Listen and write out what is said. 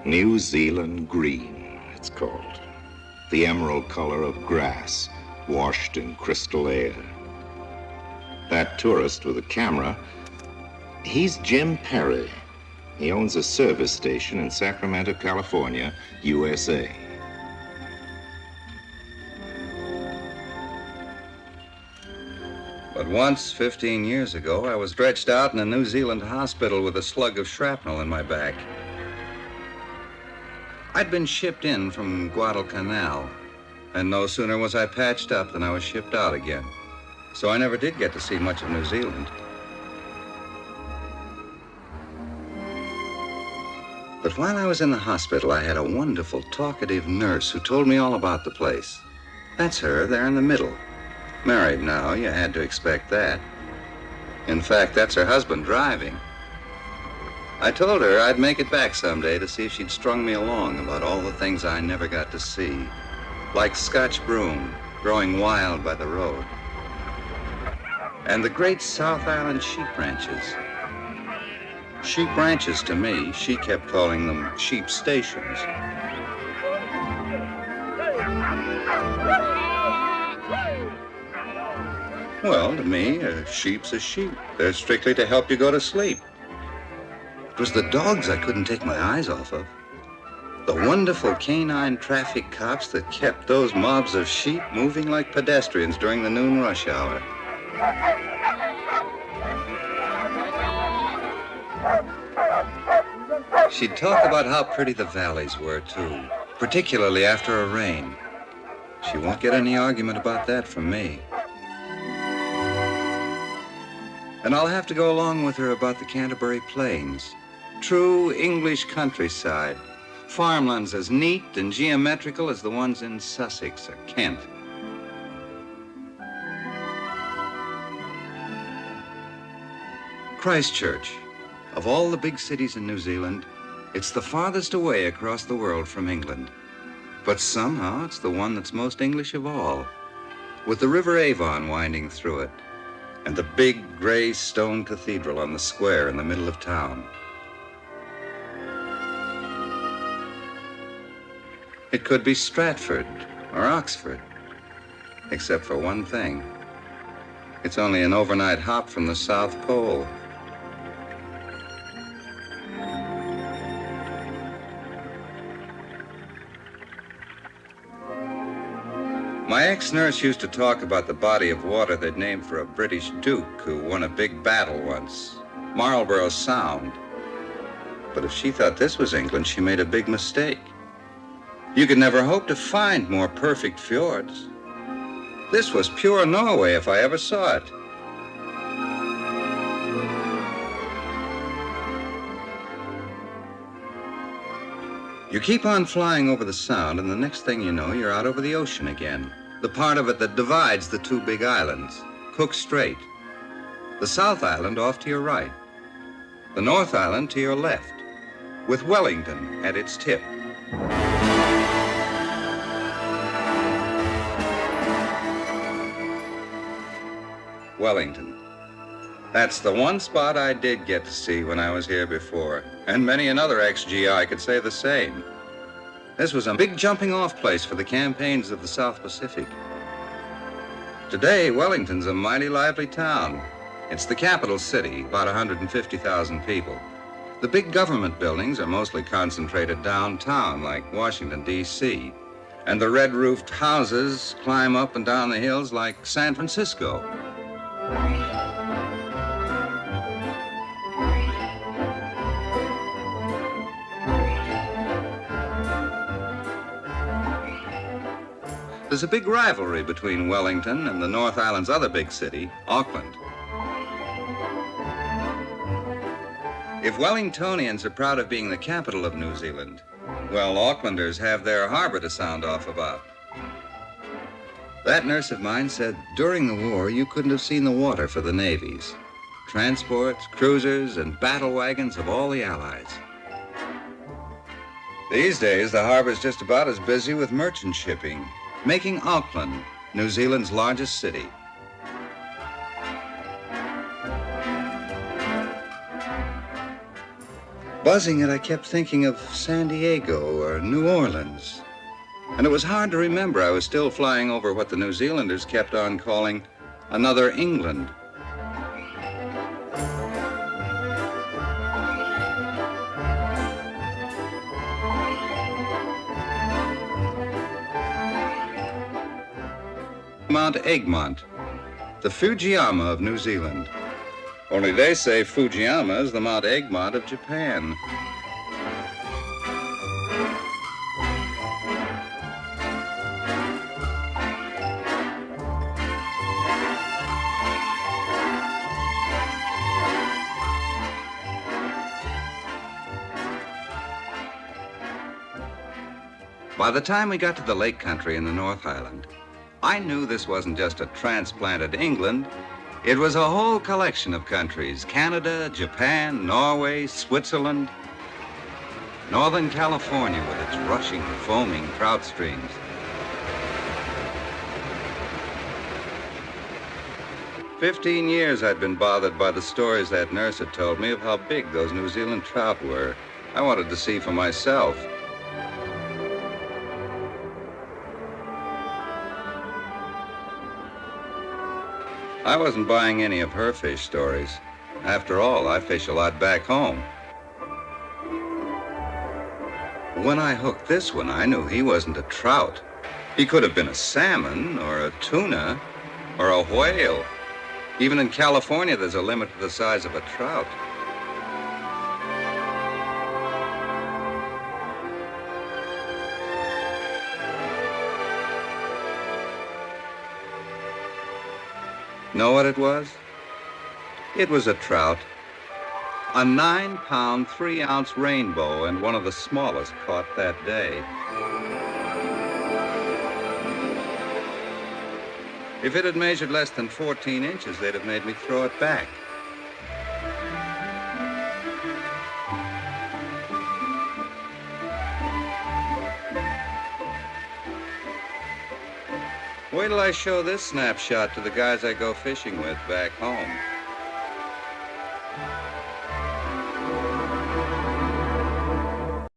New Zealand green, it's called. The emerald color of grass washed in crystal air. That tourist with a camera, he's Jim Parry. He owns a service station in Sacramento, California, USA. But once, 15 years ago, I was stretched out in a New Zealand hospital with a slug of shrapnel in my back. I'd been shipped in from Guadalcanal, and no sooner was I patched up than I was shipped out again. So I never did get to see much of New Zealand. But while I was in the hospital, I had a wonderful, talkative nurse who told me all about the place. That's her there in the middle. Married now, you had to expect that. In fact, that's her husband driving. I told her I'd make it back someday to see if she'd strung me along about all the things I never got to see, like Scotch broom growing wild by the road, and the great South Island sheep ranches. Sheep ranches to me, she kept calling them sheep stations. Well, to me, a sheep's a sheep. They're strictly to help you go to sleep. It was the dogs I couldn't take my eyes off of. The wonderful canine traffic cops that kept those mobs of sheep moving like pedestrians during the noon rush hour. She'd talk about how pretty the valleys were, too, particularly after a rain. She won't get any argument about that from me. And I'll have to go along with her about the Canterbury Plains. True English countryside. Farmlands as neat and geometrical as the ones in Sussex or Kent. Christchurch. Of all the big cities in New Zealand, it's the farthest away across the world from England. But somehow it's the one that's most English of all, with the River Avon winding through it, and the big gray stone cathedral on the square in the middle of town. It could be Stratford or Oxford, except for one thing. It's only an overnight hop from the South Pole. My ex-nurse used to talk about the body of water they'd named for a British duke who won a big battle once, Marlborough Sound. But if she thought this was England, she made a big mistake. You could never hope to find more perfect fjords. This was pure Norway if I ever saw it. You keep on flying over the Sound, and the next thing you know, you're out over the ocean again. The part of it that divides the two big islands, Cook Strait. The South Island off to your right. The North Island to your left, with Wellington at its tip. Wellington. That's the one spot I did get to see when I was here before, and many another ex-GI could say the same. This was a big jumping-off place for the campaigns of the South Pacific. Today, Wellington's a mighty lively town. It's the capital city, about 150,000 people. The big government buildings are mostly concentrated downtown, like Washington, D.C., and the red-roofed houses climb up and down the hills like San Francisco. There's a big rivalry between Wellington and the North Island's other big city, Auckland. If Wellingtonians are proud of being the capital of New Zealand, well, Aucklanders have their harbor to sound off about. That nurse of mine said during the war, you couldn't have seen the water for the navies. Transports, cruisers, and battle wagons of all the Allies. These days, the harbor's just about as busy with merchant shipping, making Auckland New Zealand's largest city. Buzzing it, I kept thinking of San Diego or New Orleans. And it was hard to remember I was still flying over what the New Zealanders kept on calling another England. Mount Egmont, the Fujiyama of New Zealand. Only they say Fujiyama is the Mount Egmont of Japan. By the time we got to the lake country in the North Highland, I knew this wasn't just a transplanted England. It was a whole collection of countries: Canada, Japan, Norway, Switzerland, Northern California with its rushing, foaming trout streams. For 15 years I'd been bothered by the stories that nurse had told me of how big those New Zealand trout were. I wanted to see for myself. I wasn't buying any of her fish stories. After all, I fish a lot back home. When I hooked this one, I knew he wasn't a trout. He could have been a salmon or a tuna or a whale. Even in California, there's a limit to the size of a trout. Know what it was? It was a trout. A 9-pound, 3-ounce rainbow, and one of the smallest caught that day. If it had measured less than 14 inches, they'd have made me throw it back. Wait till I show this snapshot to the guys I go fishing with back home.